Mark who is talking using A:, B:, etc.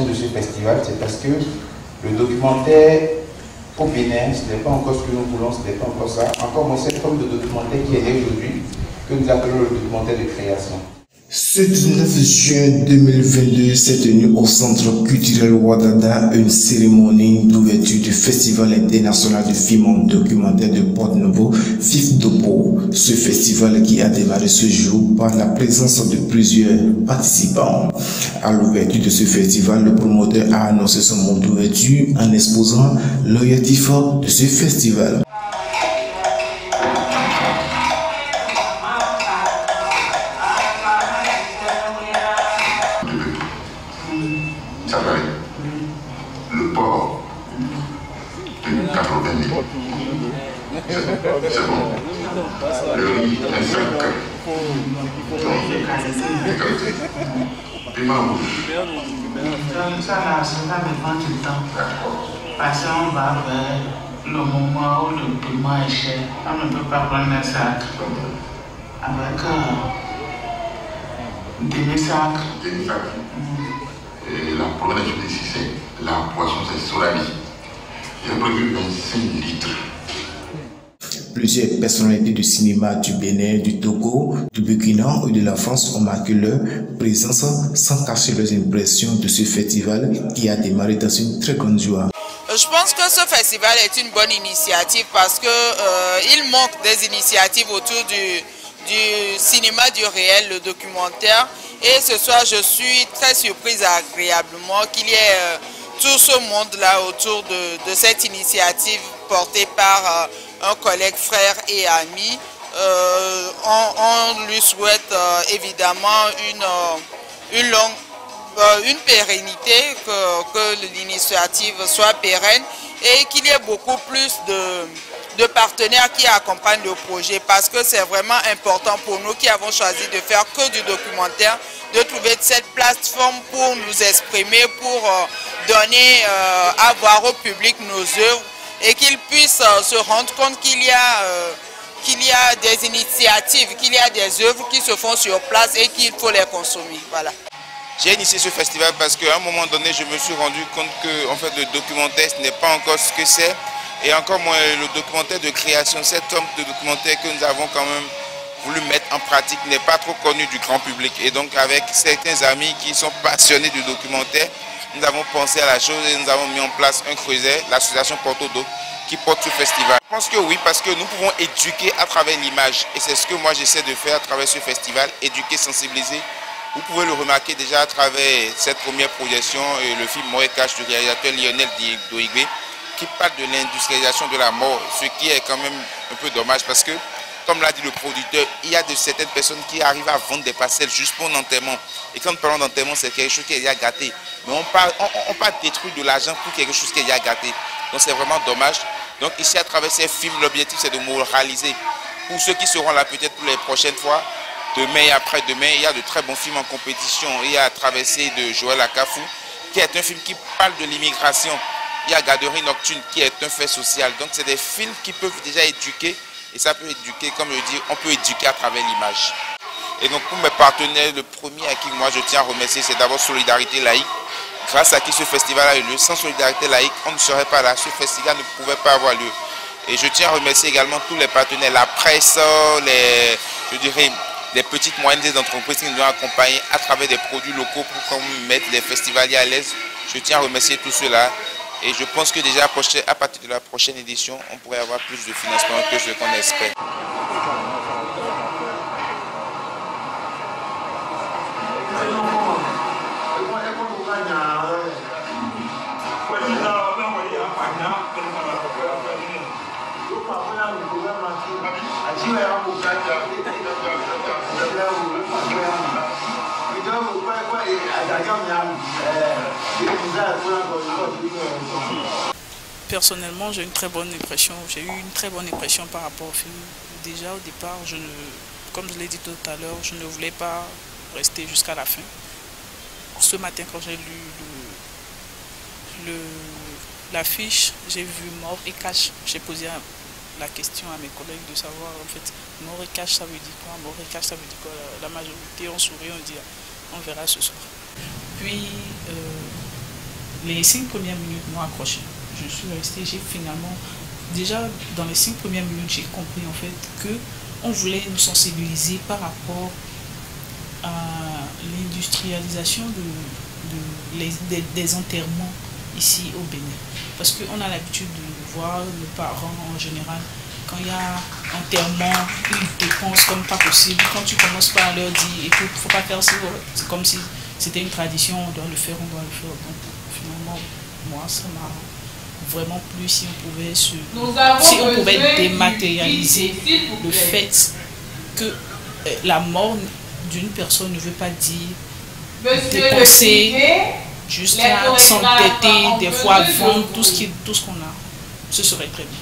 A: de ce festival, c'est parce que le documentaire au Bénin, ce n'est pas encore ce que nous voulons, ce n'est pas encore ça. Encore moins cette forme de documentaire qui est né aujourd'hui, que nous appelons le documentaire de création.
B: Ce 19 juin 2022 s'est tenu au Centre culturel Ouadada une cérémonie d'ouverture du Festival international de films documentaires de Porto-Novo, FIFDOPO. Ce festival qui a démarré ce jour par la présence de plusieurs participants. À l'ouverture de ce festival, le promoteur a annoncé son mot d'ouverture en exposant l'objectif de ce festival.
C: Le port de 80 000. C'est bon. Le riz est 5. Piment rouge.
D: Ça là, ça va dépendre du temps. Parce qu'on va vers le moment où le piment est cher. On ne peut pas prendre un sac avec demi-sac.
C: Demi-sac. Et la première chose ici, c'est la poisson, c'est Solami. J'ai prévu 25 litres.
B: Plusieurs personnalités du cinéma du Bénin, du Togo, du Burkina et de la France ont marqué leur présence sans cacher leurs impressions de ce festival qui a démarré dans une très grande joie.
E: Je pense que ce festival est une bonne initiative parce que il manque des initiatives autour du cinéma du réel, le documentaire. Et ce soir, je suis très surprise agréablement qu'il y ait tout ce monde-là autour de cette initiative portée par un collègue, frère et ami. On lui souhaite évidemment une pérennité, que l'initiative soit pérenne et qu'il y ait beaucoup plus de partenaires qui accompagnent le projet parce que c'est vraiment important pour nous qui avons choisi de faire que du documentaire, de trouver cette plateforme pour nous exprimer, pour donner à voir au public nos œuvres et qu'ils puissent se rendre compte qu'il y a des initiatives, qu'il y a des œuvres qui se font sur place et qu'il faut les consommer. Voilà.
F: J'ai initié ce festival parce qu'à un moment donné, je me suis rendu compte que en fait, le documentaire, ce n'est pas encore ce que c'est. Et encore moins le documentaire de création, cette forme de documentaire que nous avons quand même voulu mettre en pratique n'est pas trop connu du grand public. Et donc avec certains amis qui sont passionnés du documentaire, nous avons pensé à la chose et nous avons mis en place un creuset, l'association Porto-Do, qui porte ce festival. Je pense que oui, parce que nous pouvons éduquer à travers l'image. Et c'est ce que moi j'essaie de faire à travers ce festival, éduquer, sensibiliser. Vous pouvez le remarquer déjà à travers cette première projection, le film Moekash du réalisateur Lionel Doigbe, qui parle de l'industrialisation de la mort, ce qui est quand même un peu dommage parce que, comme l'a dit le producteur, il y a de certaines personnes qui arrivent à vendre des parcelles juste pour l'enterrement. Et quand nous parlons d'enterrement, c'est quelque chose qui est déjà gâté. Mais on parle détruire de l'argent pour quelque chose qui est déjà gâté. Donc c'est vraiment dommage. Donc ici, à travers ces films, l'objectif c'est de moraliser. Pour ceux qui seront là peut-être pour les prochaines fois, demain et après-demain, il y a de très bons films en compétition. Il y a Traversée de Joël Akafou, qui est un film qui parle de l'immigration. Il y a Garderie Nocturne, qui est un fait social. Donc c'est des films qui peuvent déjà éduquer. Et ça peut éduquer, comme je dis, on peut éduquer à travers l'image. Et donc pour mes partenaires, le premier à qui moi je tiens à remercier, c'est d'abord Solidarité Laïque. Grâce à qui ce festival a eu lieu. Sans Solidarité Laïque, on ne serait pas là. Ce festival ne pouvait pas avoir lieu. Et je tiens à remercier également tous les partenaires, la presse, les petites moyennes entreprises qui nous ont accompagnés à travers des produits locaux pour mettre les festivaliers à l'aise. Je tiens à remercier tous ceux-là. Et je pense que déjà à partir de la prochaine édition, on pourrait avoir plus de financement que ce qu'on espère.
G: Personnellement, j'ai une très bonne impression. J'ai eu une très bonne impression par rapport au film. Déjà au départ, comme je l'ai dit tout à l'heure, je ne voulais pas rester jusqu'à la fin. Ce matin, quand j'ai lu l'affiche, j'ai vu mort et cache. J'ai posé la question à mes collègues de savoir en fait mort et cache ça veut dire quoi, mort et cache ça veut dire quoi. La majorité on sourit, on dit on verra ce soir. Puis Les 5 premières minutes m'ont accroché. Je suis restée, j'ai finalement, déjà dans les 5 premières minutes, j'ai compris en fait que on voulait nous sensibiliser par rapport à l'industrialisation des enterrements ici au Bénin. Parce qu'on a l'habitude de voir les parents en général, quand il y a enterrement, ils te pensent comme pas possible. Quand tu commences par leur dire, écoute, il ne faut pas faire ça, c'est comme si c'était une tradition, on doit le faire, on doit le faire. Donc finalement, moi, ça m'a vraiment plu si on pouvait dématérialiser le fait que la mort d'une personne ne veut pas dire dépenser jusqu'à s'endetter, des fois vendre tout ce qu'on a. Ce serait très bien.